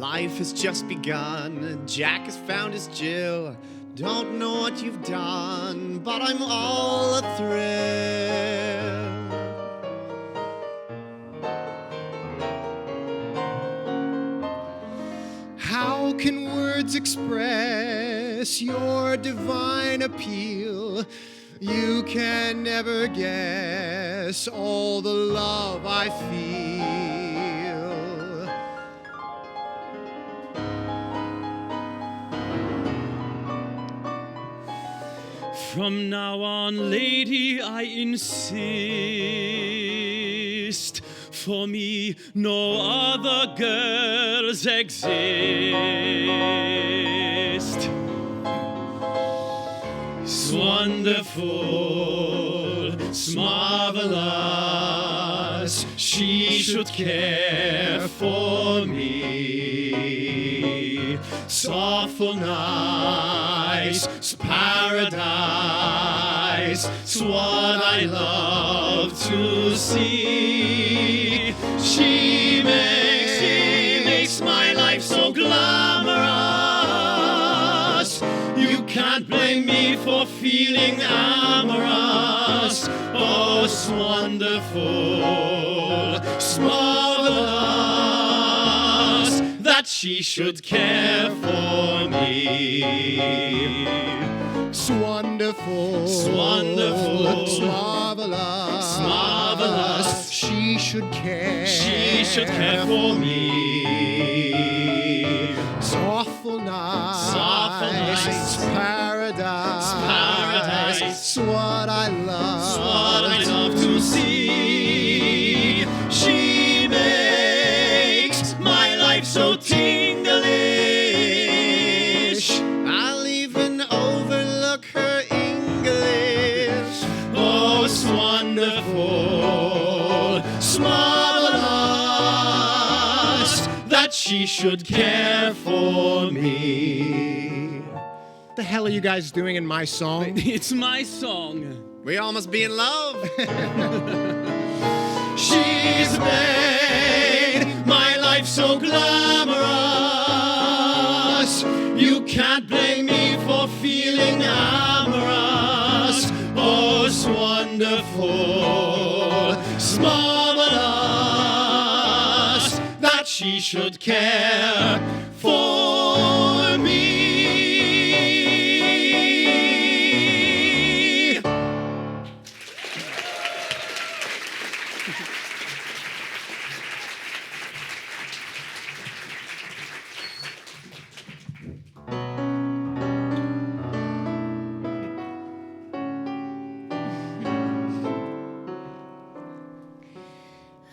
Life has just begun. Jack has found his Jill. Don't know what you've done, but I'm all a thrill. How can words express your divine appeal? You can never guess all the love I feel. From now on, lady, I insist. For me, no other girls exist. It's wonderful, it's marvelous. She should care for me. It's awful nice, it's paradise. It's what I love to see. She makes my life so glamorous. You can't blame me for feeling amorous. Oh, it's wonderful, it's marvelous that she should care for me. It's wonderful, it's wonderful, it's marvelous, it's marvelous. She should care for me. It's awful nice, it's awful nice. It's paradise, it's paradise. It's what I love, it's what I love to see. She makes my life so tinglish. I'll even overlook her English. Oh, it's wonderful, it's marvelous that she should care for me. What the hell are you guys doing in my song? It's my song. We all must be in love. She's made my life so glamorous. You can't blame me for feeling amorous. Oh, it's wonderful, it's marvelous that she should care for me.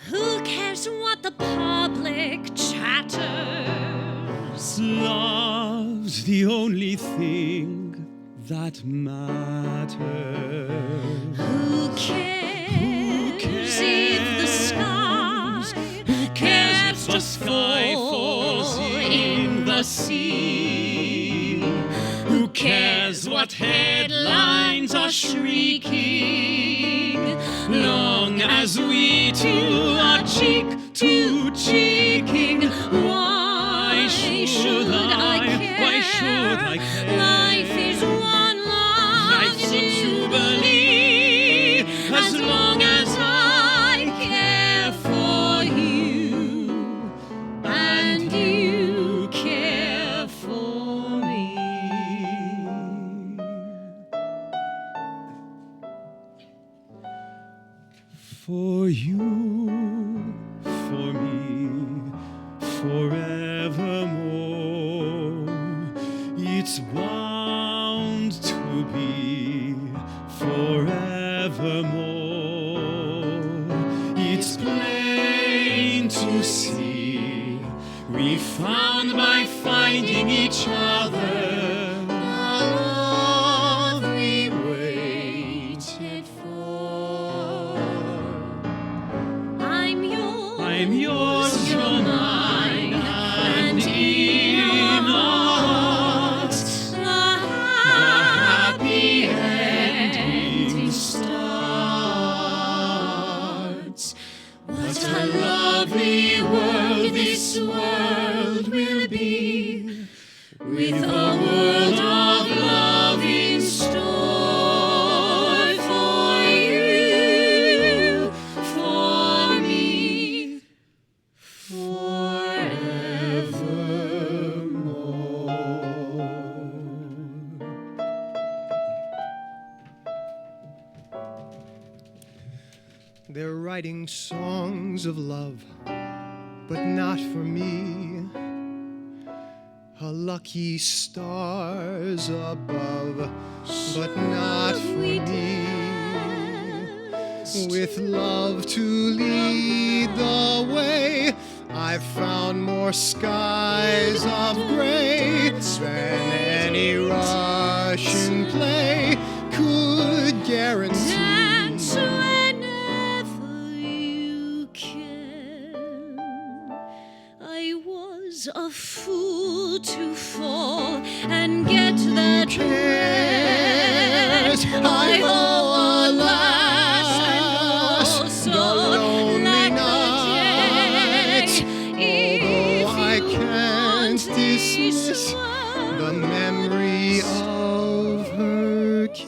Who cares what the public chatters? Love's the only thing that matters. Who cares if the sky cares the sky falls in the sea? Who cares what headlines are shrieking? Long as we two are cheek to cheeking, why should I care? Why should I care? Life is one long Life's a jubilee, as long as I care for you, and you care for me. For you, for me, forevermore. It's bound to be forevermore. It's plain to see we found by finding each other the love we waited for. I'm yours, you're mine, and in us the happy ending starts. What a lovely world this world will be, with a world of love in store for you, for me, forevermore. They're writing songs of love, but not for me. A lucky stars above, but not for me. With love to lead the way, I've found more skies of gray than any Russian play could guarantee. Dance whenever you can. I was a fool to fall and get that red. I owe alas and also the lonely night. Although I can't dismiss the memory of her kiss.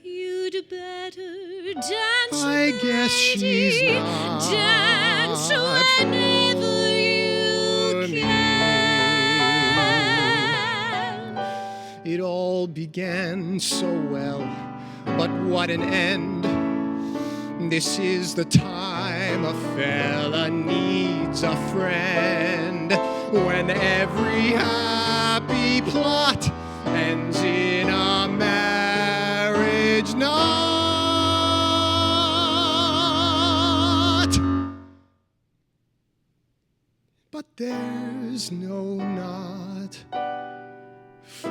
You'd better dance. I guess she's not Dance whenever you for me. can. It all began so well, but what an end. This is the time a fella needs a friend, when every happy plot ends in a marriage knot. But there's no knot for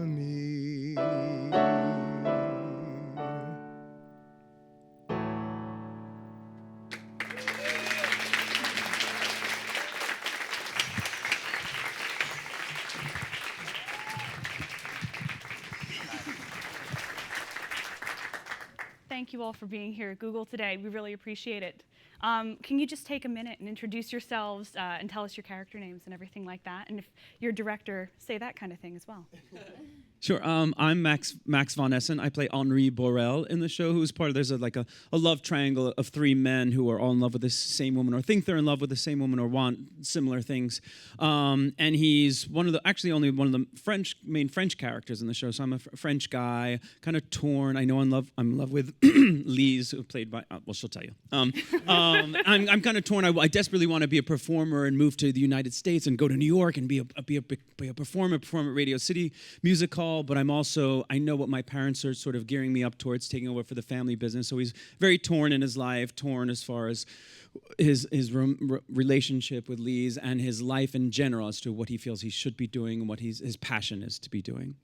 me. Thank you all for being here at Google today. We really appreciate it. Can you just take a minute and introduce yourselves and tell us your character names and everything like that? And if you're a director, say that kind of thing as well. Sure. I'm Max Von Essen. I play Henri Borel in the show, who's part of, there's a love triangle of three men who are all in love with the same woman, or think they're in love with the same woman, or want similar things. And he's actually only one of the main French characters in the show. So I'm a French guy, kind of torn. I'm in love with Lise, who played by, well, she'll tell you. I'm kind of torn. I desperately want to be a performer and move to the United States and go to New York and be a performer at Radio City Music Hall. But I know what my parents are sort of gearing me up towards, taking over for the family business. So he's very torn in his life, torn as far as his relationship with Lise and his life in general as to what he feels he should be doing and what his passion is to be doing.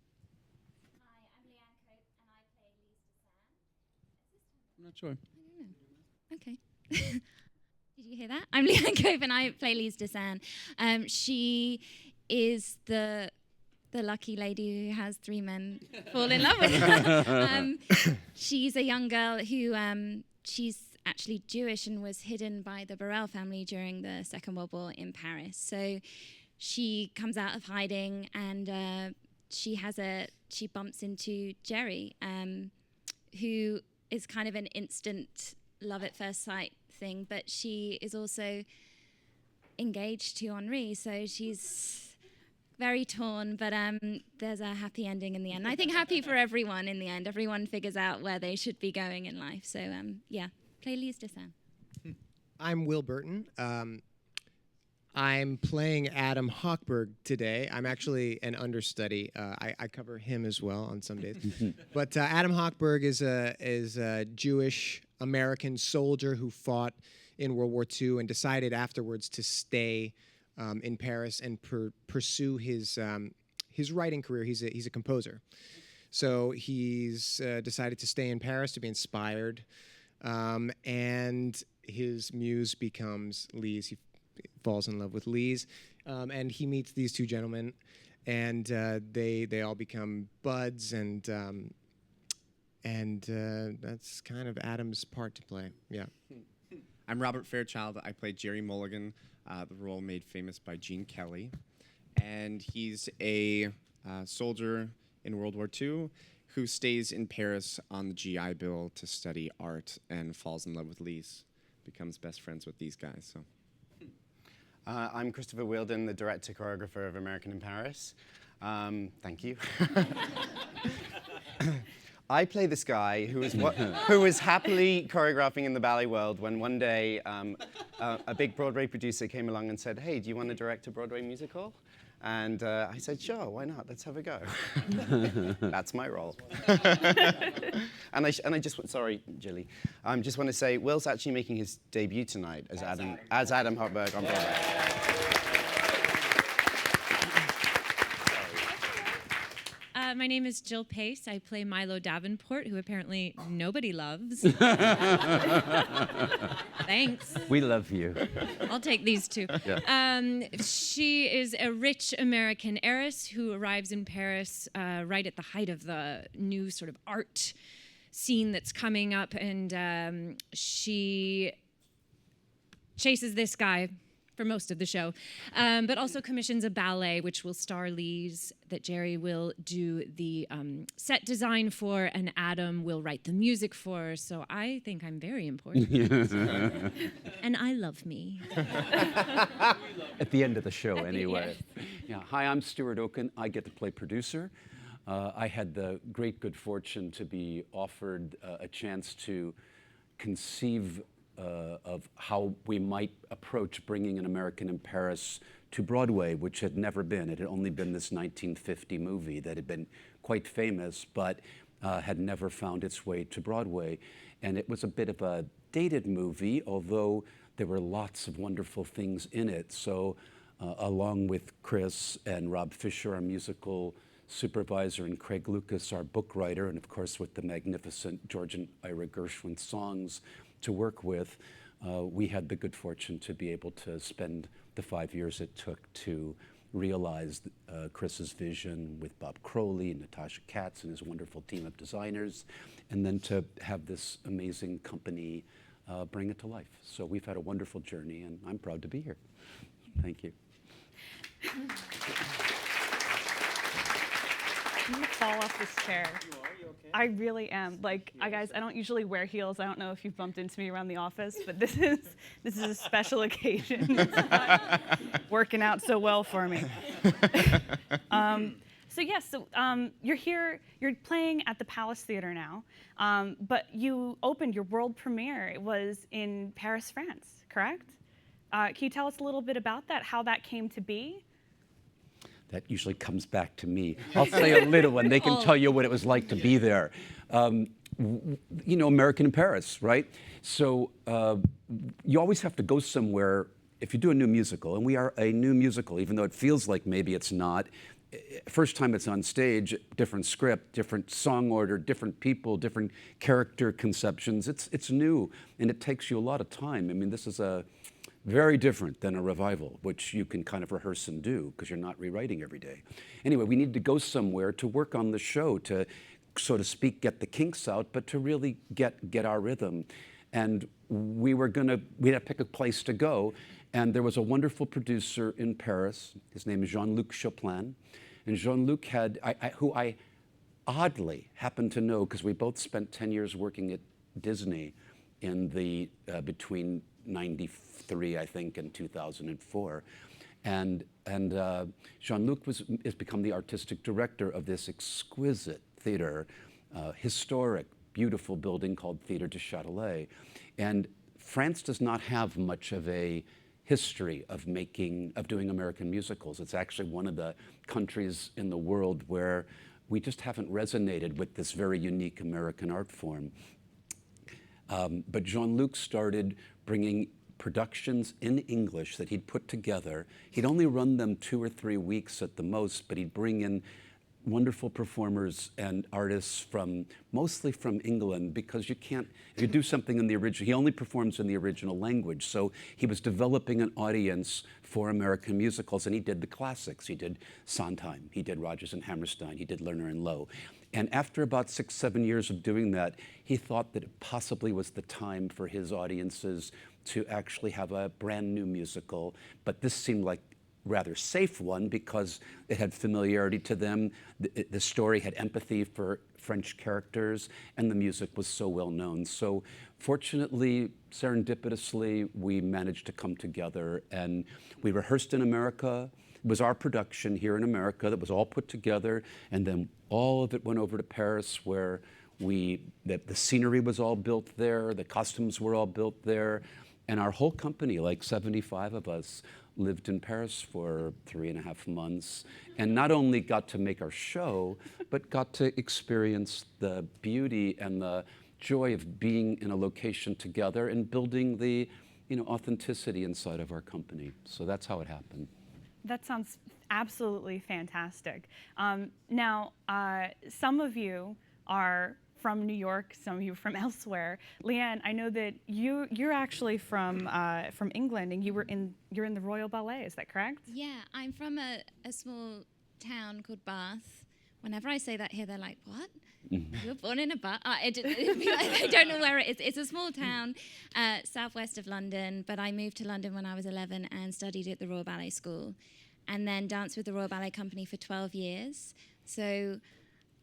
Hi, I'm Leanne Cope and I play Lise DeSanne. I'm not sure. Okay. Did you hear that? I'm Leanne Cope and I play Lise DeSanne. She is the lucky lady who has three men fall in love with her. She's a young girl who she's actually Jewish and was hidden by the Borel family during the Second World War in Paris. So she comes out of hiding and she bumps into Jerry, who is kind of an instant love at first sight thing, but she is also engaged to Henri, so she's very torn, but there's a happy ending in the end. I think happy for everyone in the end. Everyone figures out where they should be going in life. So play Lise DeSanne. I'm Will Burton. I'm playing Adam Hochberg today. I'm actually an understudy. I cover him as well on some days. But Adam Hochberg is a Jewish American soldier who fought in World War II and decided afterwards to stay in Paris and pursue his writing career. He's a composer, so he's decided to stay in Paris to be inspired, and his muse becomes Lise. He falls in love with Lise, and he meets these two gentlemen, and they all become buds, and and that's kind of Adam's part to play. Yeah. I'm Robert Fairchild. I play Jerry Mulligan, the role made famous by Gene Kelly. And he's a soldier in World War II who stays in Paris on the GI Bill to study art and falls in love with Lise, becomes best friends with these guys. So. I'm Christopher Wheeldon, the director-choreographer of American in Paris. Thank you. I play this guy who was happily choreographing in the ballet world when one day a big Broadway producer came along and said, "Hey, do you want to direct a Broadway musical?" And I said, "Sure, why not? Let's have a go." That's my role. And I just sorry, Jilly. Just want to say, Will's actually making his debut tonight as Adam Hochberg on Broadway. My name is Jill Paice. I play Milo Davenport, who apparently nobody loves. Thanks. We love you. I'll take these two. Yeah. She is a rich American heiress who arrives in Paris right at the height of the new sort of art scene that's coming up, and she chases this guy for most of the show, but also commissions a ballet which will star Lise, that Jerry will do the set design for, and Adam will write the music for. So I think I'm very important. And I love me. At the end of the show, anyway. Yeah. Hi, I'm Stuart Oken. I get to play producer. I had the great good fortune to be offered a chance to conceive of how we might approach bringing An American in Paris to Broadway, which had never been. It had only been this 1950 movie that had been quite famous, but had never found its way to Broadway. And it was a bit of a dated movie, although there were lots of wonderful things in it. So along with Chris and Rob Fisher, our musical supervisor, and Craig Lucas, our book writer, and of course with the magnificent George and Ira Gershwin songs to work with, we had the good fortune to be able to spend the 5 years it took to realize Chris's vision with Bob Crowley and Natasha Katz and his wonderful team of designers, and then to have this amazing company bring it to life. So we've had a wonderful journey, and I'm proud to be here. Thank you. I'm gonna fall off this chair. You are? You okay? I really am. Like, guys, I don't usually wear heels. I don't know if you've bumped into me around the office, but this is a special occasion. It's not working out so well for me. You're here. You're playing at the Palace Theater now, but you opened your world premiere. It was in Paris, France, correct? Can you tell us a little bit about that? How that came to be? That usually comes back to me. I'll say a little, and they can tell you what it was like to be there. You know, American in Paris, right? So you always have to go somewhere if you do a new musical, and we are a new musical, even though it feels like maybe it's not. First time it's on stage, different script, different song order, different people, different character conceptions. It's new, and it takes you a lot of time. I mean, this is very different than a revival, which you can kind of rehearse and do because you're not rewriting every day. Anyway, we need to go somewhere to work on the show, to, so to speak, get the kinks out, but to really get our rhythm. And we had to pick a place to go, and there was a wonderful producer in Paris. His name is Jean-Luc Chopin, and Jean-Luc who I oddly happen to know because we both spent 10 years working at Disney in the between 93, I think, and 2004. And Jean-Luc has become the artistic director of this exquisite theater, historic, beautiful building called Theater du Châtelet. And France does not have much of a history of doing American musicals. It's actually one of the countries in the world where we just haven't resonated with this very unique American art form. But Jean-Luc started bringing productions in English that he'd put together. He'd only run them 2 or 3 weeks at the most, but he'd bring in wonderful performers and artists mostly from England, because you can't, if you do something in the original, he only performs in the original language. So he was developing an audience for American musicals, and he did the classics. He did Sondheim, he did Rodgers and Hammerstein, he did Lerner and Loewe. And after about 6, 7 years of doing that, he thought that it possibly was the time for his audiences to actually have a brand new musical. But this seemed like rather safe one because it had familiarity to them. The story had empathy for French characters, and the music was so well known. So fortunately, serendipitously, we managed to come together, and we rehearsed in America. It was our production here in America that was all put together, and then all of it went over to Paris, where the scenery was all built there, the costumes were all built there, and our whole company, like 75 of us, lived in Paris for 3.5 months, and not only got to make our show, but got to experience the beauty and the joy of being in a location together and building the authenticity inside of our company. So that's how it happened. That sounds absolutely fantastic. Now, some of you are from New York, some of you from elsewhere. Leanne, I know that you're actually from England, and you're in the Royal Ballet. Is that correct? Yeah, I'm from a small town called Bath. Whenever I say that here, they're like, "What? You were born in a Bath?" I don't know where it is. It's a small town, southwest of London. But I moved to London when I was 11 and studied at the Royal Ballet School, and then danced with the Royal Ballet Company for 12 years. So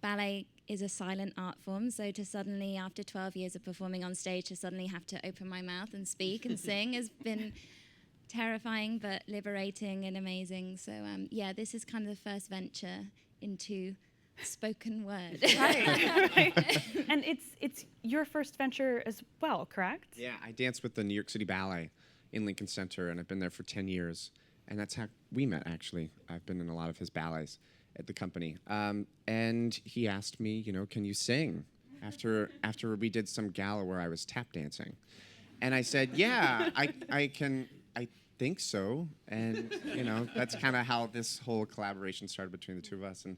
ballet is a silent art form, so to suddenly, after 12 years of performing on stage, to suddenly have to open my mouth and speak and sing has been terrifying but liberating and amazing. So yeah, this is kind of the first venture into spoken word. Right. And it's your first venture as well, correct? Yeah, I danced with the New York City Ballet in Lincoln Center, and I've been there for 10 years. And that's how we met, actually. I've been in a lot of his ballets at the company. And he asked me, can you sing? After we did some gala where I was tap dancing. And I said, yeah, I can, I think so. And, that's kind of how this whole collaboration started between the two of us. And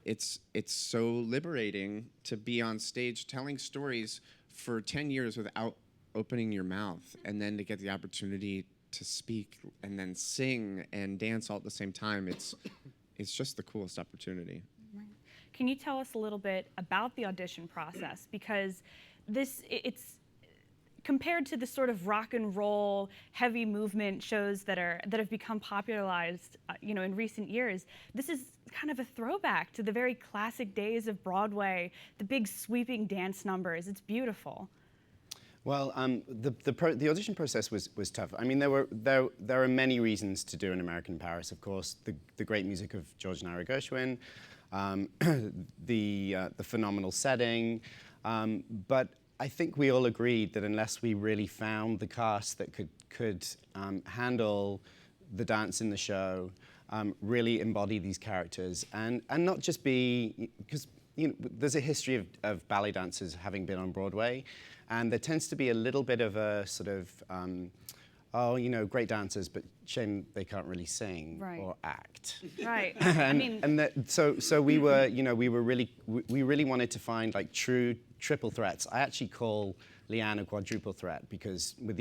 it's so liberating to be on stage telling stories for 10 years without opening your mouth, and then to get the opportunity to speak and then sing and dance all at the same time. It's just the coolest opportunity. Right. Can you tell us a little bit about the audition process? Because it's compared to the sort of rock and roll, heavy movement shows that have become popularized, in recent years. This is kind of a throwback to the very classic days of Broadway, the big sweeping dance numbers. It's beautiful. Well, the audition process was tough. I mean, there are many reasons to do an American in Paris. Of course, the great music of George and Ira Gershwin, the phenomenal setting, but I think we all agreed that unless we really found the cast that could handle the dance in the show, really embody these characters, and not just be, because there's a history of ballet dancers having been on Broadway. And there tends to be a little bit of a sort of, great dancers, but shame they can't really sing or act. Right. So we were, we really wanted to find like true triple threats. I actually call Leanna a quadruple threat because with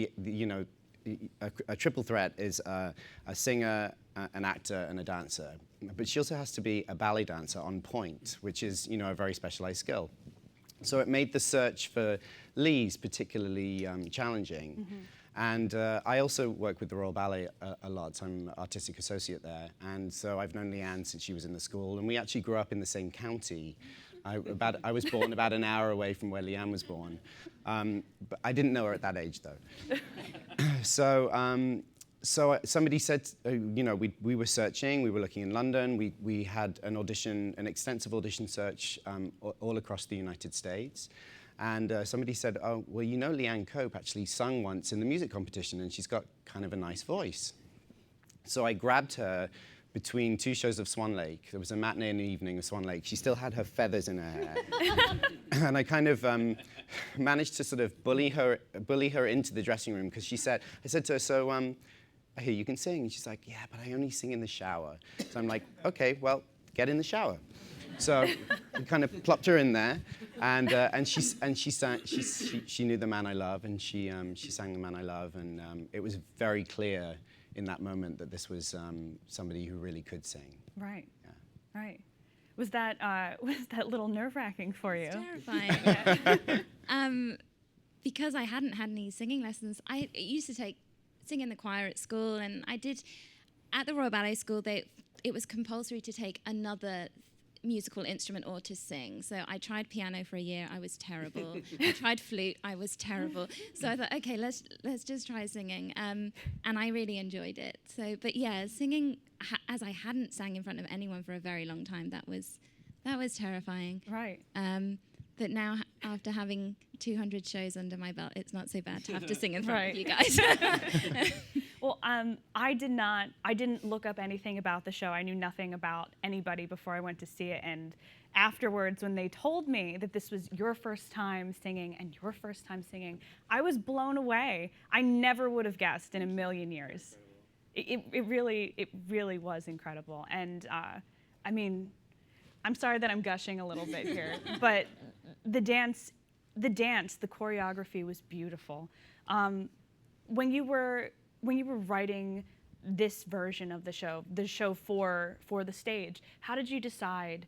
a triple threat is a singer, an actor, and a dancer. But she also has to be a ballet dancer on point, which is, a very specialized skill. So it made the search for Lees particularly challenging. Mm-hmm. And I also work with the Royal Ballet a lot. I'm an artistic associate there. And so I've known Leanne since she was in the school. And we actually grew up in the same county. I was born about an hour away from where Leanne was born. But I didn't know her at that age, though. So somebody said, we were searching, we were looking in London, we had an extensive audition search all across the United States. And somebody said, Leanne Cope actually sung once in the music competition and she's got kind of a nice voice. So I grabbed her between two shows of Swan Lake. There was a matinee and an evening of Swan Lake. She still had her feathers in her hair. And I kind of managed to sort of bully her into the dressing room because I said to her, so, I hear you can sing. And she's like, yeah, but I only sing in the shower. So I'm like, okay, well, get in the shower. So I kind of plopped her in there, and she knew The Man I Love, and she sang The Man I Love, and it was very clear in that moment that this was somebody who really could sing. Right. Yeah. Right. Was that a little nerve-wracking for you? Terrifying. Because I hadn't had any singing lessons, I used to sing in the choir at school, and I did at the Royal Ballet School. It was compulsory to take another musical instrument or to sing. So I tried piano for a year. I was terrible. I tried flute. I was terrible. So I thought, okay, let's just try singing, and I really enjoyed it. So, but yeah, singing as I hadn't sang in front of anyone for a very long time, that was terrifying. Right. But now, after having 200 shows under my belt, it's not so bad to have to sing in front of you guys. Well, I didn't look up anything about the show. I knew nothing about anybody before I went to see it. And afterwards, when they told me that this was your first time singing and your first time singing, I was blown away. I never would have guessed in a million years. It really was incredible. And I mean, I'm sorry that I'm gushing a little bit here, but the choreography was beautiful. When you were writing this version of the show for the stage, how did you decide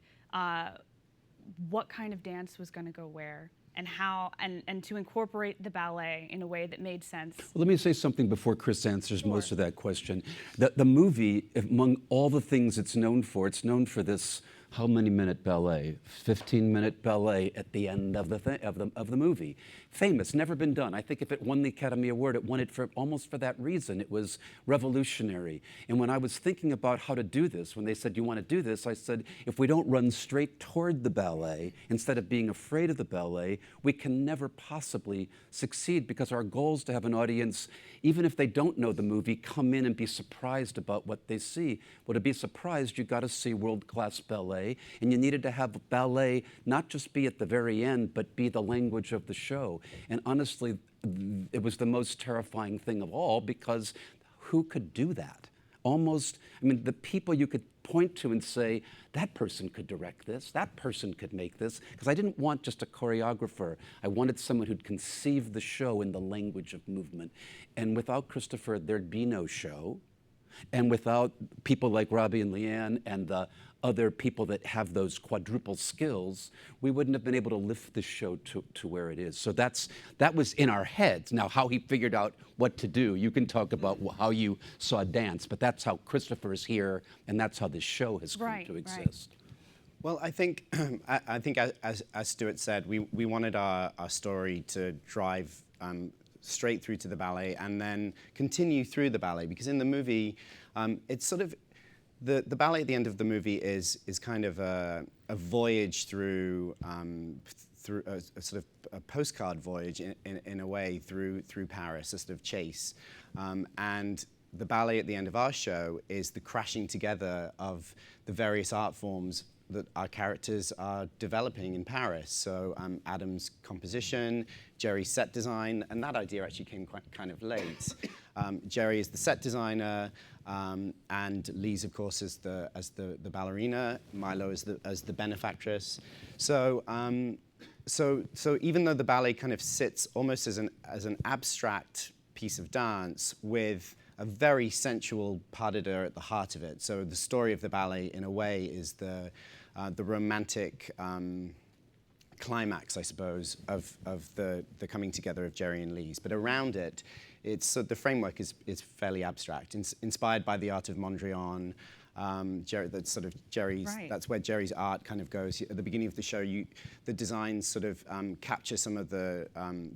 what kind of dance was going to go where, and how, and to incorporate the ballet in a way that made sense? Well, let me say something before Chris answers most of that question. The movie, among all the things it's known for this how many minute ballet? 15-minute ballet at the end of the movie. Famous, never been done. I think if it won the Academy Award, it won it almost for that reason. It was revolutionary. And when I was thinking about how to do this, when they said, you want to do this, I said, if we don't run straight toward the ballet, instead of being afraid of the ballet, we can never possibly succeed, because our goal is to have an audience, even if they don't know the movie, come in and be surprised about what they see. Well, to be surprised, you've got to see world-class ballet, and you needed to have ballet not just be at the very end, but be the language of the show. And honestly, it was the most terrifying thing of all, because who could do that? Almost, I mean, the people you could point to and say, that person could direct this, that person could make this, because I didn't want just a choreographer. I wanted someone who'd conceive the show in the language of movement. And without Christopher, there'd be no show. And without people like Robbie and Leanne and the other people that have those quadruple skills, we wouldn't have been able to lift the show to where it is. So that was in our heads. Now, how he figured out what to do, you can talk about how you saw dance, but that's how Christopher is here, and that's how this show has come to exist. Well, I think as Stuart said, we wanted our story to drive straight through to the ballet and then continue through the ballet, because in the movie, it's sort of, the ballet at the end of the movie is kind of a voyage through a sort of a postcard voyage in a way through Paris, a sort of chase, and the ballet at the end of our show is the crashing together of the various art forms that our characters are developing in Paris. So Adam's composition, Jerry's set design, and that idea actually came kind of late. Jerry is the set designer, and Lise, of course, as the ballerina. Milo as the benefactress. So even though the ballet kind of sits almost as an abstract piece of dance with a very sensual pas de deux at the heart of it. So the story of the ballet, in a way, is the romantic climax, I suppose, of the coming together of Jerry and Lise. But around it, the framework is fairly abstract, inspired by the art of Mondrian. That's sort of Jerry's. Right. That's where Jerry's art kind of goes. At the beginning of the show, the designs sort of capture some of the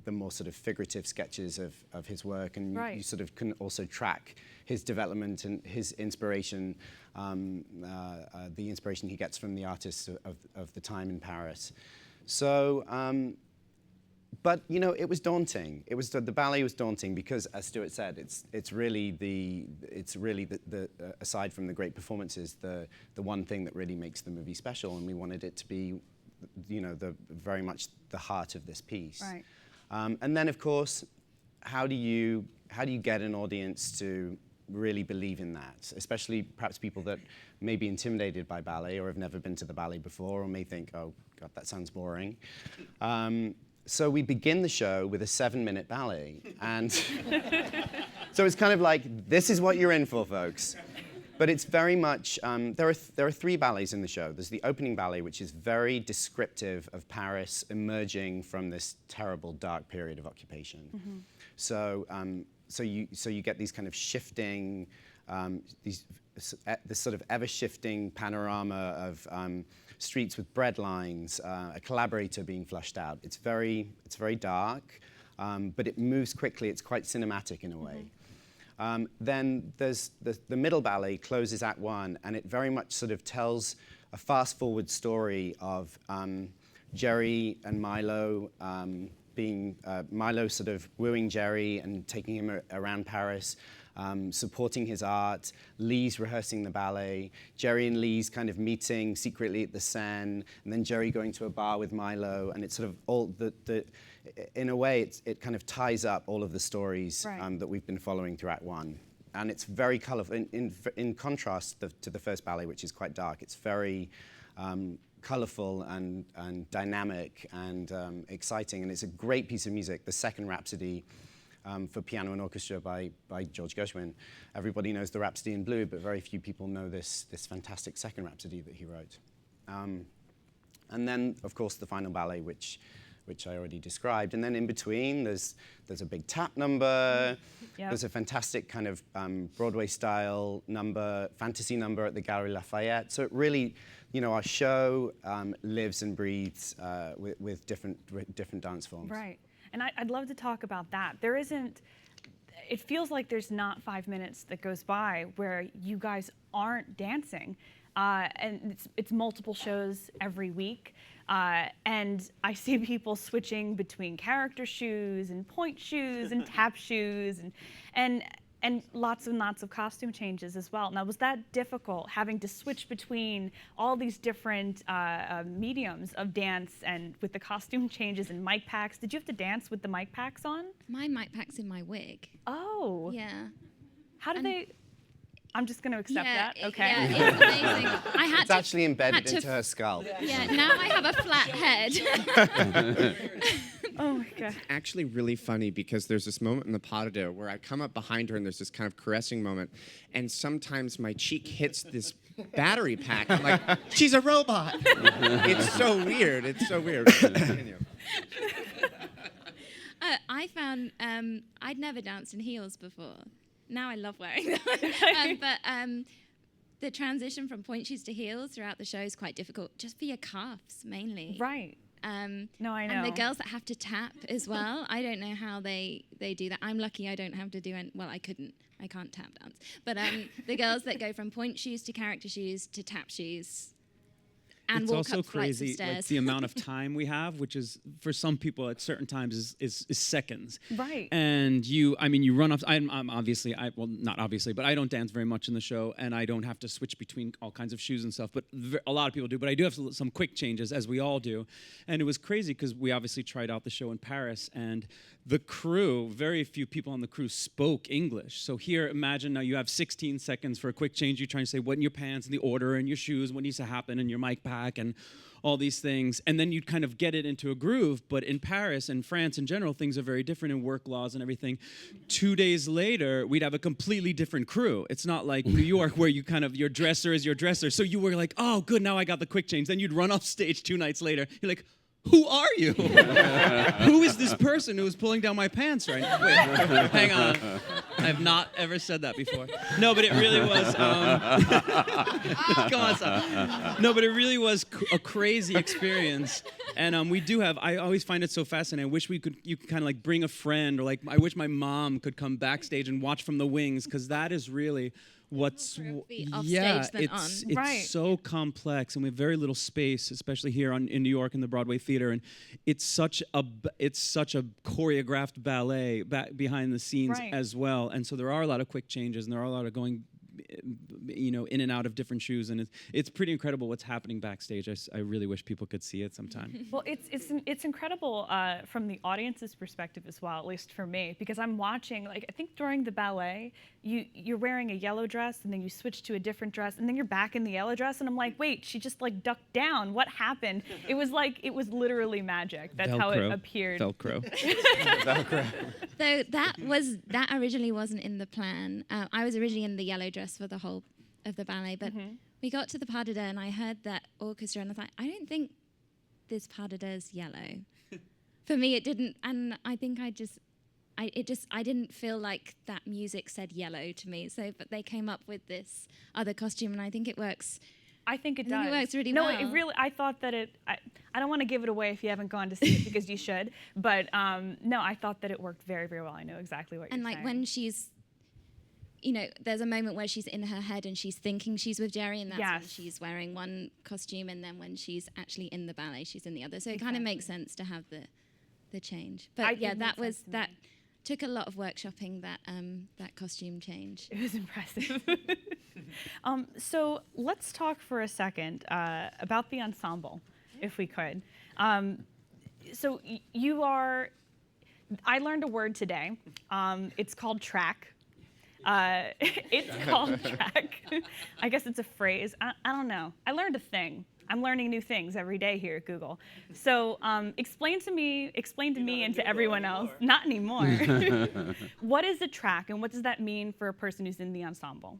more sort of figurative sketches of his work, and you sort of can also track his development and his inspiration, the inspiration he gets from the artists of the time in Paris. So. But it was daunting. The ballet was daunting because, as Stuart said, it's really the aside from the great performances, the one thing that really makes the movie special, and we wanted it to be, very much the heart of this piece. Right. And then, of course, how do you get an audience to really believe in that, especially perhaps people that may be intimidated by ballet or have never been to the ballet before, or may think, oh God, that sounds boring. So we begin the show with a 7-minute ballet, and so it's kind of like, this is what you're in for, folks. But it's very much, there are three ballets in the show. There's the opening ballet, which is very descriptive of Paris emerging from this terrible, dark period of occupation. So you get these kind of shifting, this sort of ever-shifting panorama of streets with bread lines, a collaborator being flushed out. It's very dark, but it moves quickly. It's quite cinematic in a way. Then there's the middle ballet closes Act 1, and it very much sort of tells a fast-forward story of Jerry and Milo Milo sort of wooing Jerry and taking him around Paris, supporting his art, Lee's rehearsing the ballet, Jerry and Lee's kind of meeting secretly at the Seine, and then Jerry going to a bar with Milo, and it's sort of all in a way, it kind of ties up all of the stories that we've been following through Act 1. And it's very colorful, in contrast to the first ballet, which is quite dark. It's very colorful and dynamic and exciting, and it's a great piece of music. The second Rhapsody for piano and orchestra by George Gershwin. Everybody knows the Rhapsody in Blue, but very few people know this fantastic second Rhapsody that he wrote. And then, of course, the final ballet, which I already described. And then in between, there's a big tap number. Yep. There's a fantastic kind of Broadway-style number, fantasy number at the Galerie Lafayette. So it really, our show lives and breathes with different dance forms. Right. And I'd love to talk about that. It feels like there's not 5 minutes that goes by where you guys aren't dancing. And it's multiple shows every week. And I see people switching between character shoes and point shoes and tap shoes and lots and lots of costume changes as well. Now, was that difficult, having to switch between all these different mediums of dance and with the costume changes and mic packs? Did you have to dance with the mic packs on? My mic pack's in my wig. Oh. Yeah. How did they... I'm just going to accept that. Okay. Yeah, it's amazing. It's actually embedded into her skull. Yeah, now I have a flat head. Oh my God. It's actually really funny because there's this moment in the pas de deux where I come up behind her and there's this kind of caressing moment, and sometimes my cheek hits this battery pack. I'm like, she's a robot. It's so weird. It's so weird. I found I'd never danced in heels before. Now I love wearing them. But the transition from point shoes to heels throughout the show is quite difficult, just for your calves mainly. Right. No, I know. And the girls that have to tap as well, I don't know how they do that. I'm lucky I don't have to do well, I can't tap dance. But the girls that go from point shoes to character shoes to tap shoes, and it's walk also up flights of crazy, stairs. like the amount of time we have, which is for some people at certain times is seconds. Right. And you run off. I'm obviously, well, not obviously, but I don't dance very much in the show, and I don't have to switch between all kinds of shoes and stuff. But a lot of people do. But I do have some quick changes, as we all do. And it was crazy because we obviously tried out the show in Paris, and the crew, very few people on the crew spoke English. So here, imagine now you have 16 seconds for a quick change. You're trying to say what in your pants and the order and your shoes, what needs to happen, and your mic pack and all these things. And then you'd kind of get it into a groove. But in Paris and France in general, things are very different in work laws and everything. 2 days later, we'd have a completely different crew. It's not like New York where you kind of, your dresser is your dresser. So you were like, oh, good, now I got the quick change. Then you'd run off stage 2 nights later. You're like, who are you? Who is this person who is pulling down my pants right now? Wait, hang on. I have not ever said that before. No, but it really was. Go on, stop. No, but it really was a crazy experience. And we do have. I always find it so fascinating. I wish you could kind of like bring a friend, or like I wish my mom could come backstage and watch from the wings, because that is really what's it's so complex, and we have very little space, especially here in New York in the Broadway theater, and it's such a choreographed ballet behind the scenes as well, and so there are a lot of quick changes, and there are a lot of going in and out of different shoes, and it's pretty incredible what's happening backstage. I really wish people could see it sometime. Well, it's incredible from the audience's perspective as well, at least for me, because I'm watching, like, I think during the ballet, you're wearing a yellow dress, and then you switch to a different dress, and then you're back in the yellow dress, and I'm like, wait, she just like ducked down. What happened? It was literally magic. That's how it appeared. Velcro. Velcro. So that originally wasn't in the plan. I was originally in the yellow dress for the whole of the ballet. But we got to the pas de deux, and I heard that orchestra, and I was like, I don't think this pas de deux is yellow. For me, it didn't, and I think I didn't feel like that music said yellow to me. So, but they came up with this other costume, and I think it works. I think it I think does. it works really no, well. it really. I thought that it. I don't want to give it away if you haven't gone to see it because you should. But no, I thought that it worked very, very well. I know exactly what you're saying. And like when she's, there's a moment where she's in her head and she's thinking she's with Jerry, and that's when she's wearing one costume, and then when she's actually in the ballet, she's in the other. So it kind of makes sense to have the change. But yeah, that took a lot of workshopping, that costume change. It was impressive. So let's talk for a second about the ensemble, if we could. So I learned a word today. It's called track. It's called track. I guess it's a phrase. I don't know. I learned a thing. I'm learning new things every day here at Google. So explain to me and to everyone else, not anymore, what is a track and what does that mean for a person who's in the ensemble?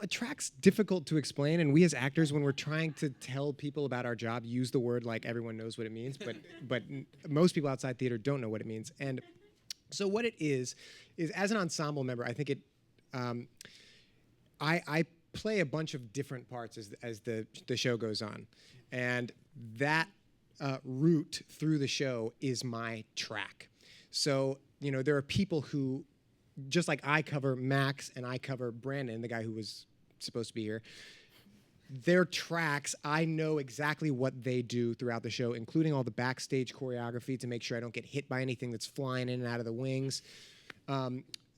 A track's difficult to explain, and we as actors, when we're trying to tell people about our job, use the word like everyone knows what it means, but most people outside theater don't know what it means. And so what it is as an ensemble member, I think I play a bunch of different parts as the show goes on, and that route through the show is my track. So there are people who, just like I cover Max and I cover Brandon, the guy who was supposed to be here, their tracks, I know exactly what they do throughout the show, including all the backstage choreography to make sure I don't get hit by anything that's flying in and out of the wings.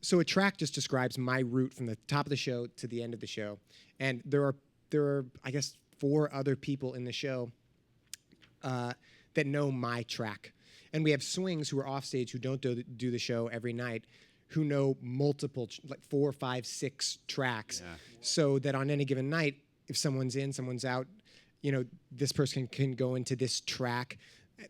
So a track just describes my route from the top of the show to the end of the show. And there are I guess, 4 other people in the show that know my track. And we have swings who are offstage who don't do the show every night, who know multiple, like 4, 5, 6 tracks. Yeah. So that on any given night, if someone's in, someone's out, this person can go into this track.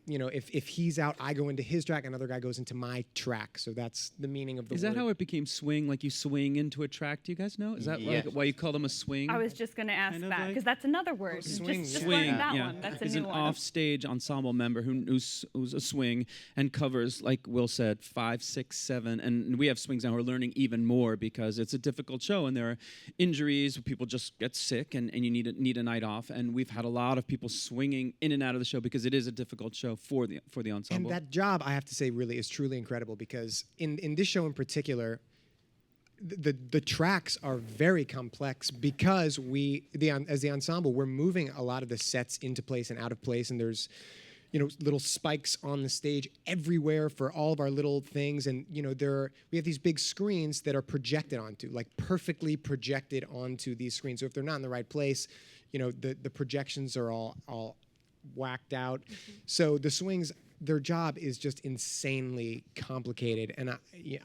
If he's out, I go into his track, another guy goes into my track. So that's the meaning of the word. Is that how it became swing? Like you swing into a track? Do you guys know? Is that like why you call them a swing? I was just going to ask that because that's another word. Swing. Just learn that one. That's a He's new an one. offstage ensemble member who's a swing and covers, like Will said, 5, 6, 7. And we have swings now who are learning even more because it's a difficult show and there are injuries. People just get sick and you need a night off. And we've had a lot of people swinging in and out of the show because it is a difficult show for the ensemble. And that job, I have to say, really is truly incredible because in this show in particular, the tracks are very complex because as the ensemble, we're moving a lot of the sets into place and out of place, and there's little spikes on the stage everywhere for all of our little things, and we have these big screens that are projected onto, like perfectly projected onto these screens. So if they're not in the right place, the projections are all whacked out. So the swings, their job is just insanely complicated, and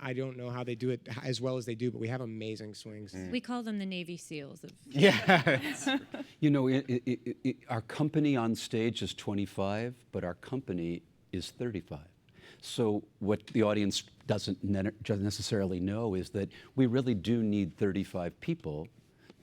I don't know how they do it as well as they do, but we have amazing swings. We call them the Navy SEALs. Our company on stage is 25, but our company is 35. So what the audience doesn't necessarily know is that we really do need 35 people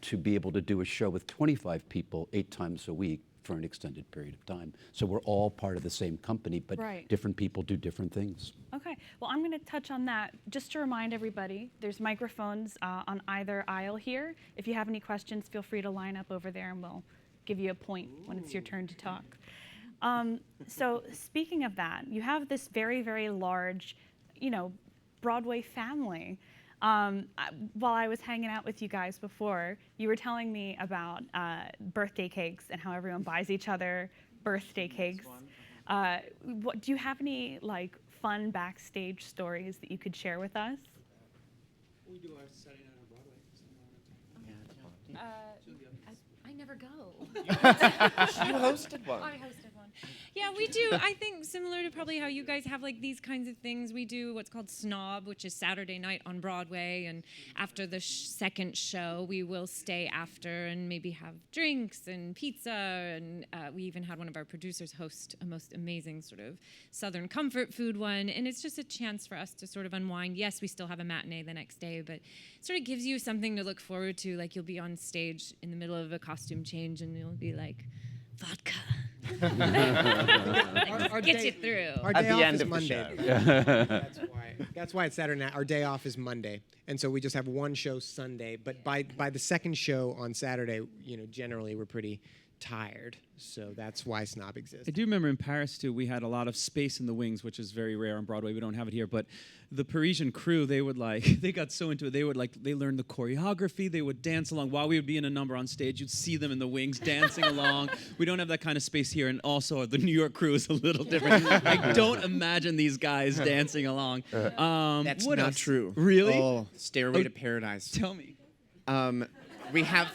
to be able to do a show with 25 people 8 times a week for an extended period of time. So we're all part of the same company, but different people do different things. Okay, well, I'm going to touch on that. Just to remind everybody, there's microphones on either aisle here. If you have any questions, feel free to line up over there and we'll give you a point when it's your turn to talk. So speaking of that, you have this very, very large, Broadway family. While I was hanging out with you guys before, you were telling me about birthday cakes and how everyone buys each other birthday cakes. Do you have any fun backstage stories that you could share with us? We do our Saturday night on Broadway. I never go. You hosted one. I hosted one. Yeah, we do. I think similar to probably how you guys have like these kinds of things. We do what's called Snob, which is Saturday night on Broadway, and after the second show, we will stay after and maybe have drinks and pizza, and we even had one of our producers host a most amazing sort of Southern comfort food one, and it's just a chance for us to sort of unwind. Yes, we still have a matinee the next day, but it sort of gives you something to look forward to. Like you'll be on stage in the middle of a costume change, and you'll be like, vodka. Get you through. Our At day the off end is of the Monday. show. That's why it's Saturday night. Our day off is Monday, and so we just have one show Sunday. But by the second show on Saturday, generally we're pretty tired. So that's why Snob exists. I do remember in Paris too, we had a lot of space in the wings, which is very rare on Broadway. We don't have it here, but the Parisian crew, they got so into it. They learned the choreography. They would dance along while we would be in a number on stage. You'd see them in the wings dancing along. We don't have that kind of space here, and also the New York crew is a little different. I don't imagine these guys dancing along. That's what not else? true. Really? Oh, Stairway to Paradise. Tell me. We have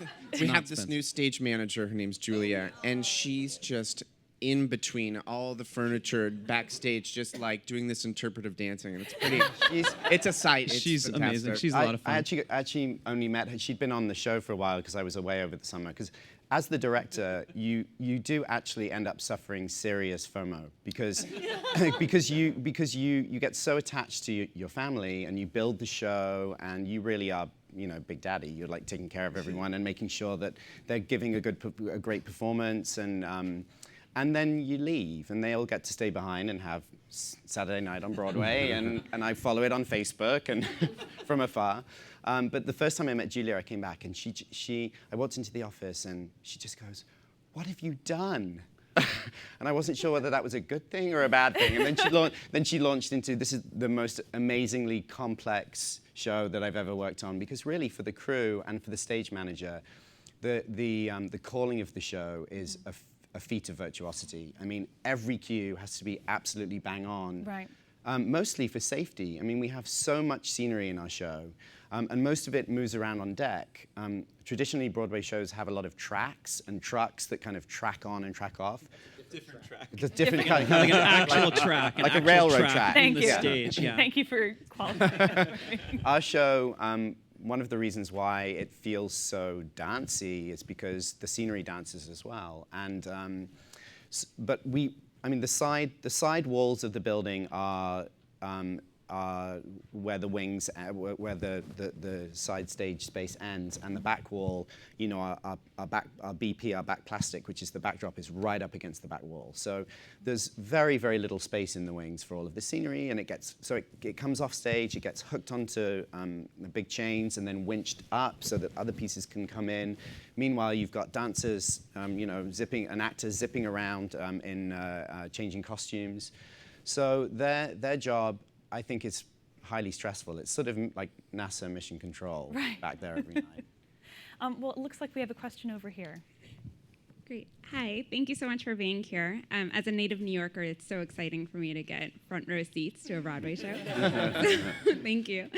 this new stage manager. Her name's Julia, and she's just in between all the furniture backstage, just like doing this interpretive dancing, and it's pretty. It's a sight. It's She's fantastic. amazing. She's a lot of fun. I actually only met her. She'd been on the show for a while because I was away over the summer. Because as the director, you do actually end up suffering serious FOMO because you get so attached to your family and you build the show and you really are Big Daddy. You're like taking care of everyone and making sure that they're giving a great performance and then you leave and they all get to stay behind and have Saturday night on Broadway and I follow it on Facebook and from afar. But the first time I met Julia, I came back and I walked into the office and she just goes, "What have you done?" And I wasn't sure whether that was a good thing or a bad thing. And then she launched into, this is the most amazingly complex show that I've ever worked on, because really for the crew and for the stage manager, the calling of the show is a feat of virtuosity. I mean, every cue has to be absolutely bang on. Right. Mostly for safety. I mean, we have so much scenery in our show, and most of it moves around on deck. Traditionally, Broadway shows have a lot of tracks and trucks that kind of track on and track off. Different track. Just different kind of Like an actual track. like a railroad track. in the Thank you. stage. Yeah. Thank you for qualifying. Our show, one of the reasons why it feels so dancey is because the scenery dances as well. And but the side walls of the building are where the wings, where the side stage space ends, and the back wall, our BP, our back plastic, which is the backdrop, is right up against the back wall. So there's very, very little space in the wings for all of the scenery, and it comes off stage, it gets hooked onto the big chains, and then winched up so that other pieces can come in. Meanwhile, you've got dancers, and actors zipping around in changing costumes. So their job, I think, is highly stressful. It's sort of like NASA mission control back there every night. Well, it looks like we have a question over here. Great. Hi. Thank you so much for being here. As a native New Yorker, it's so exciting for me to get front row seats to a Broadway show. Thank you.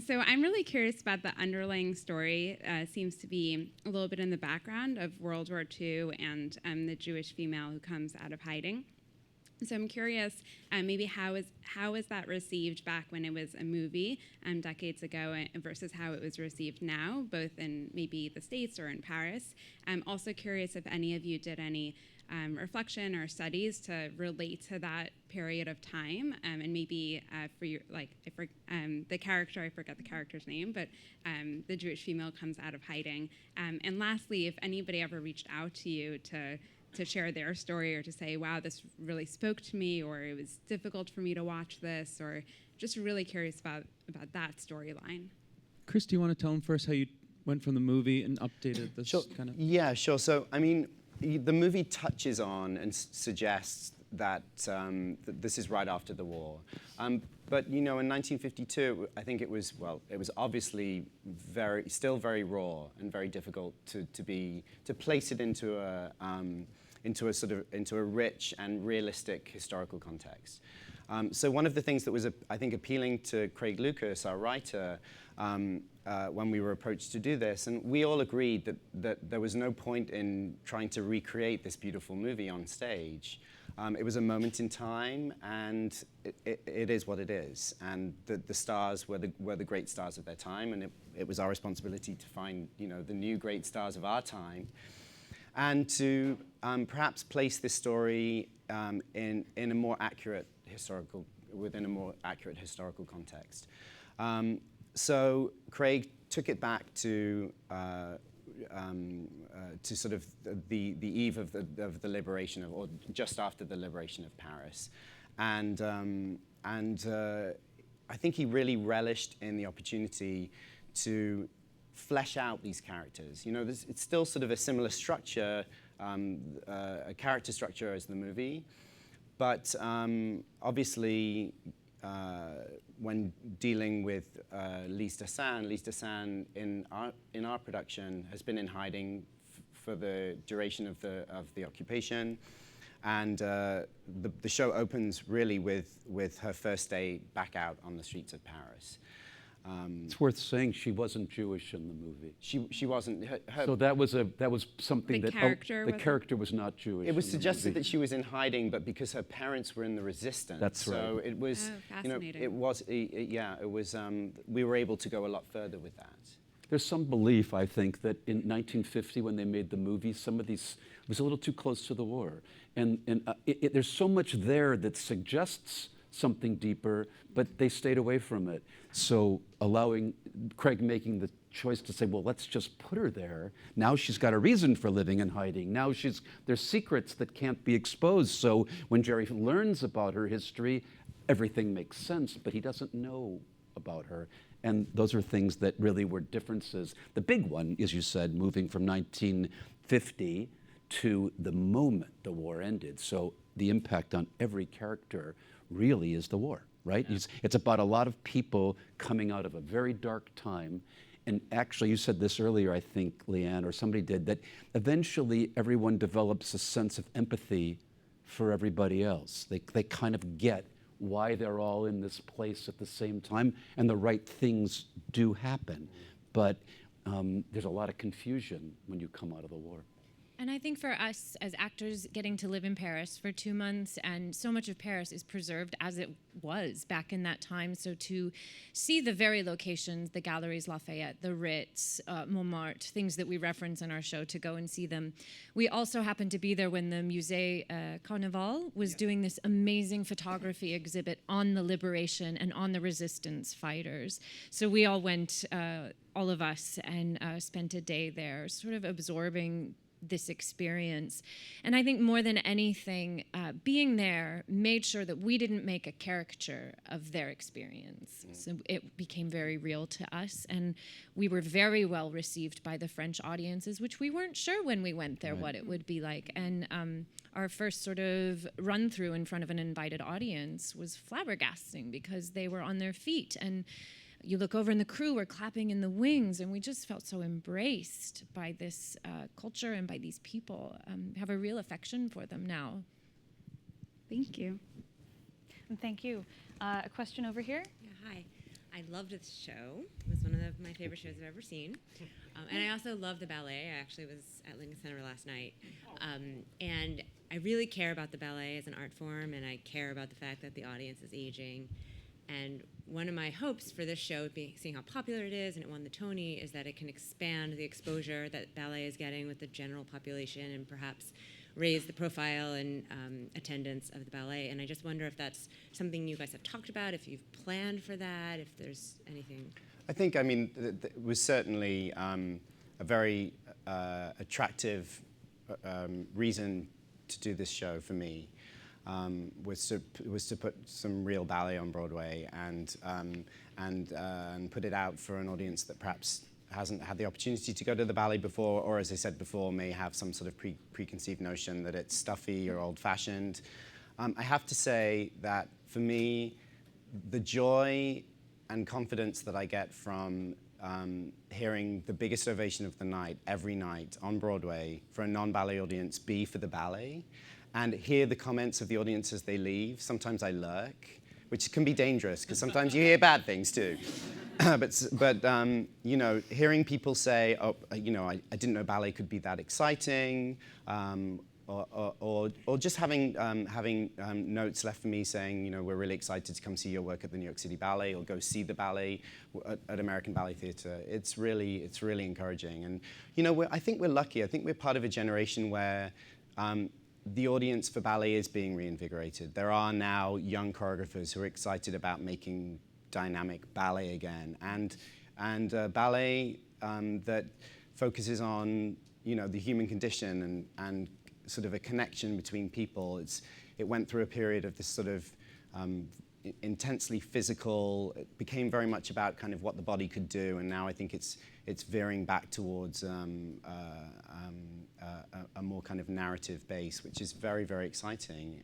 So I'm really curious about the underlying story. Seems to be a little bit in the background of World War II and the Jewish female who comes out of hiding. So I'm curious, maybe how was that received back when it was a movie decades ago versus how it was received now, both in maybe the States or in Paris. I'm also curious if any of you did any reflection or studies to relate to that period of time, and maybe for your, the character, I forget the character's name, but the Jewish female comes out of hiding. And lastly, if anybody ever reached out to you to share their story or to say, wow, this really spoke to me, or it was difficult for me to watch this, or just really curious about that storyline. Chris, do you want to tell them first how you went from the movie and updated this kind of? Yeah, sure. So, I mean, the movie touches on and suggests that this is right after the war. But, in 1952, I think it was obviously still very raw and very difficult to place it into a rich and realistic historical context. So one of the things that was, I think, appealing to Craig Lucas, our writer, when we were approached to do this, and we all agreed that there was no point in trying to recreate this beautiful movie on stage. it was a moment in time, and it is what it is. And the stars were the great stars of their time, and it was our responsibility to find, the new great stars of our time, and to perhaps place this story within a more accurate historical context. So Craig took it back to sort of the eve of the liberation or just after the liberation of Paris, and I think he really relished in the opportunity to flesh out these characters. It's still sort of a similar structure, a character structure as the movie, but obviously when dealing with Lise Dessin in our production has been in hiding for the duration of the occupation, and the show opens really with her first day back out on the streets of Paris. It's worth saying she wasn't Jewish in the movie. She wasn't. So that was something the character was not Jewish. It was suggested that she was in hiding, but because her parents were in the resistance. That's right. So it was, fascinating. it was. We were able to go a lot further with that. There's some belief, I think, that in 1950, when they made the movie, some of these was a little too close to the war, and there's so much there that suggests something deeper, but they stayed away from it. So allowing Craig making the choice to say, well, let's just put her there. Now she's got a reason for living in hiding. Now there's secrets that can't be exposed. So when Jerry learns about her history, everything makes sense, but he doesn't know about her. And those are things that really were differences. The big one, as you said, moving from 1950 to the moment the war ended. So the impact on every character really is the war, right? Yeah. It's about a lot of people coming out of a very dark time. And actually, you said this earlier, I think, Leanne, or somebody did, that eventually everyone develops a sense of empathy for everybody else. They kind of get why they're all in this place at the same time, and the right things do happen. But there's a lot of confusion when you come out of the war. And I think for us as actors getting to live in Paris for 2 months, and so much of Paris is preserved as it was back in that time. So to see the very locations, the Galeries Lafayette, the Ritz, Montmartre, things that we reference in our show, to go and see them. We also happened to be there when the Musée Carnaval was doing this amazing photography exhibit on the liberation and on the resistance fighters. So we all went, all of us, and spent a day there sort of absorbing this experience. And I think more than anything, being there made sure that we didn't make a caricature of their experience. So it became very real to us, and we were very well received by the French audiences, which we weren't sure when we went there what it would be like. And our first sort of run through in front of an invited audience was flabbergasting, because they were on their feet, and you look over and the crew were clapping in the wings, and we just felt so embraced by this culture and by these people. Have a real affection for them now. Thank you. And thank you. A question over here? Yeah, hi. I loved this show. It was one of my favorite shows I've ever seen. And I also love the ballet. I actually was at Lincoln Center last night. And I really care about the ballet as an art form, and I care about the fact that the audience is aging. And one of my hopes for this show, seeing how popular it is and it won the Tony, is that it can expand the exposure that ballet is getting with the general population, and perhaps raise the profile and attendance of the ballet. And I just wonder if that's something you guys have talked about, if you've planned for that, if there's anything. I think, it was certainly a very attractive reason to do this show for me. Was to put some real ballet on Broadway and put it out for an audience that perhaps hasn't had the opportunity to go to the ballet before, or, as I said before, may have some sort of preconceived notion that it's stuffy or old-fashioned. I have to say that for me, the joy and confidence that I get from hearing the biggest ovation of the night every night on Broadway for a non-ballet audience be for the ballet, and hear the comments of the audience as they leave. Sometimes I lurk, which can be dangerous, because sometimes you hear bad things too. but hearing people say, oh, I didn't know ballet could be that exciting, or just having notes left for me saying, you know, we're really excited to come see your work at the New York City Ballet, or go see the ballet at American Ballet Theatre. It's really encouraging. And you know, I think we're lucky. I think we're part of a generation where the audience for ballet is being reinvigorated. There are now young choreographers who are excited about making dynamic ballet again, and ballet that focuses on, you know, the human condition and sort of a connection between people. It went through a period of this sort of intensely physical. It became very much about kind of what the body could do, and now I think it's veering back towards a more kind of narrative base, which is very, very exciting.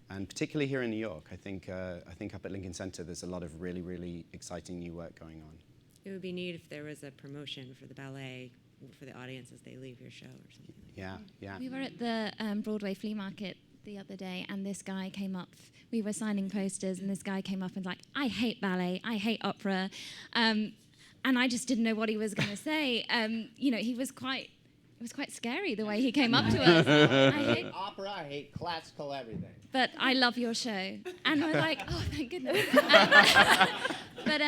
And particularly here in New York, I think up at Lincoln Center, there's a lot of really, really exciting new work going on. It would be neat if there was a promotion for the ballet for the audience as they leave your show or something. Yeah. We were at the Broadway flea market the other day, and this guy came up. We were signing posters, and this guy came up and was like, "I hate ballet. I hate opera," and I just didn't know what he was going to say. You know, it was quite scary the way he came up to us. I hate opera. I hate classical everything. But I love your show, and we're like, oh, thank goodness. But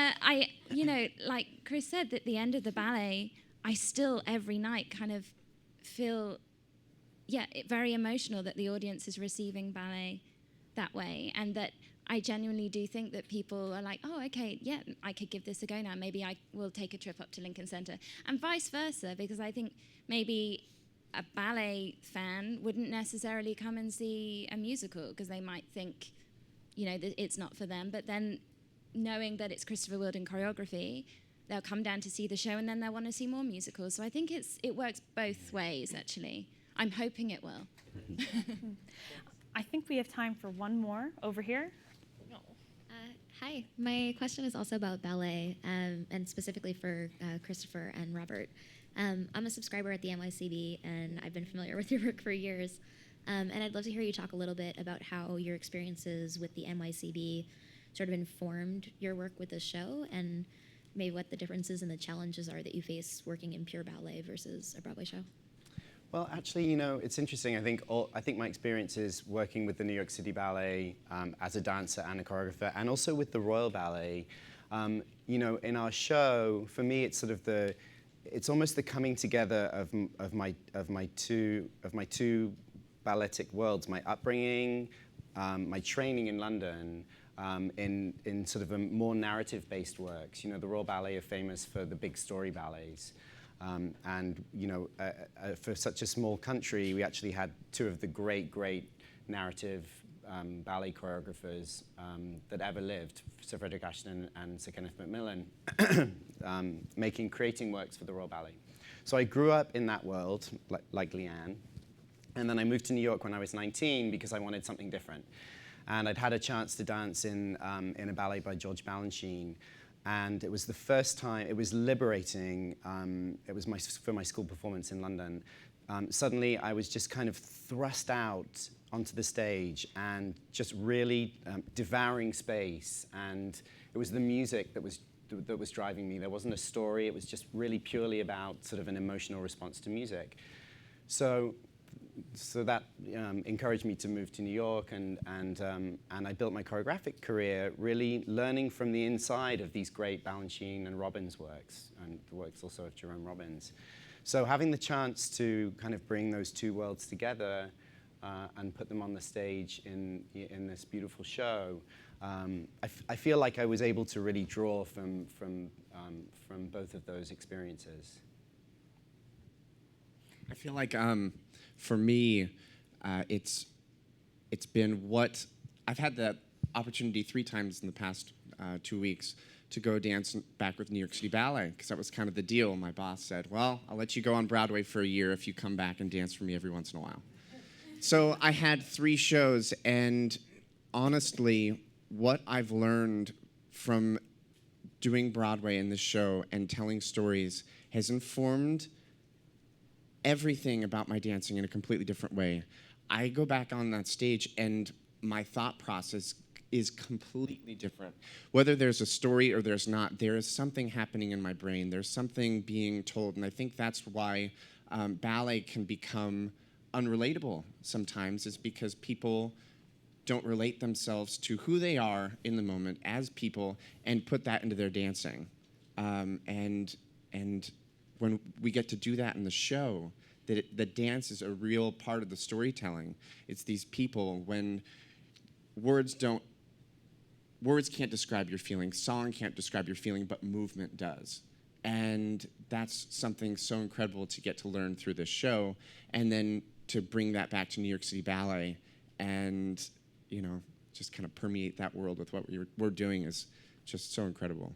you know, like Chris said, at the end of the ballet, I still every night kind of feel, very emotional that the audience is receiving ballet that way, and that I genuinely do think that people are like, oh, okay, yeah, I could give this a go now. Maybe I will take a trip up to Lincoln Center, and vice versa, because I think maybe a ballet fan wouldn't necessarily come and see a musical because they might think, you know, that it's not for them. But then knowing that it's Christopher Wheeldon choreography, they'll come down to see the show, and then they'll want to see more musicals. So I think it works both ways, actually. I'm hoping it will. I think we have time for one more over here. Hi, my question is also about ballet, and specifically for Christopher and Robert. I'm a subscriber at the NYCB, and I've been familiar with your work for years. And I'd love to hear you talk a little bit about how your experiences with the NYCB sort of informed your work with the show, and maybe what the differences and the challenges are that you face working in pure ballet versus a Broadway show. Well, actually, you know, it's interesting. I think my experiences working with the New York City Ballet as a dancer and a choreographer, and also with the Royal Ballet, you know, in our show, for me, it's sort of it's almost the coming together of my two balletic worlds, my upbringing, my training in London, in sort of a more narrative-based works. You know, the Royal Ballet are famous for the big story ballets. And you know, for such a small country, we actually had two of the great narrative ballet choreographers that ever lived, Sir Frederick Ashton and Sir Kenneth Macmillan, creating works for the Royal Ballet. So I grew up in that world, like Leanne, and then I moved to New York when I was 19 because I wanted something different. And I'd had a chance to dance in a ballet by George Balanchine. And it was the first time, it was liberating. It was for my school performance in London. Suddenly, I was just kind of thrust out onto the stage and just really devouring space. And it was the music that was driving me. There wasn't a story. It was just really purely about sort of an emotional response to music. So that encouraged me to move to New York, and I built my choreographic career really learning from the inside of these great Balanchine and Robbins works, and the works also of Jerome Robbins. So having the chance to kind of bring those two worlds together and put them on the stage in this beautiful show, I feel like I was able to really draw from both of those experiences. I feel like for me, it's been what I've had the opportunity 3 times in the past 2 weeks to go dance back with New York City Ballet, because that was kind of the deal. My boss said, well, I'll let you go on Broadway for a year if you come back and dance for me every once in a while. So I had 3 shows, and honestly, what I've learned from doing Broadway in this show and telling stories has informed everything about my dancing in a completely different way. I go back on that stage and my thought process is completely different. Whether there's a story or there's not, there is something happening in my brain. There's something being told, and I think that's why ballet can become unrelatable sometimes is because people don't relate themselves to who they are in the moment as people and put that into their dancing. And when we get to do that in the show, the dance is a real part of the storytelling. It's these people when words can't describe your feeling, song can't describe your feeling, but movement does. And that's something so incredible to get to learn through this show, and then to bring that back to New York City Ballet and, just kind of permeate that world with what we're doing is just so incredible.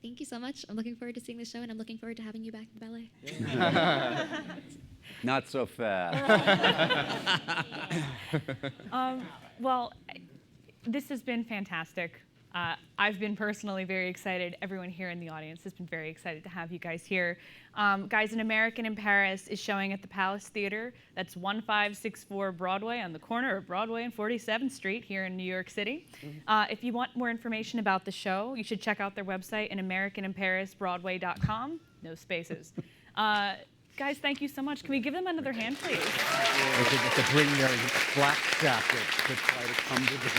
Thank you so much. I'm looking forward to seeing the show, and I'm looking forward to having you back in the ballet. Not so fast. Well, this has been fantastic. I've been personally very excited. Everyone here in the audience has been very excited to have you guys here. Guys, An American in Paris is showing at the Palace Theater. That's 1564 Broadway on the corner of Broadway and 47th Street here in New York City. If you want more information about the show, you should check out their website, AnAmericanInParisBroadway.com. No spaces. Guys, thank you so much. Can we give them another hand, please? To bring their black jacket to try to come to them.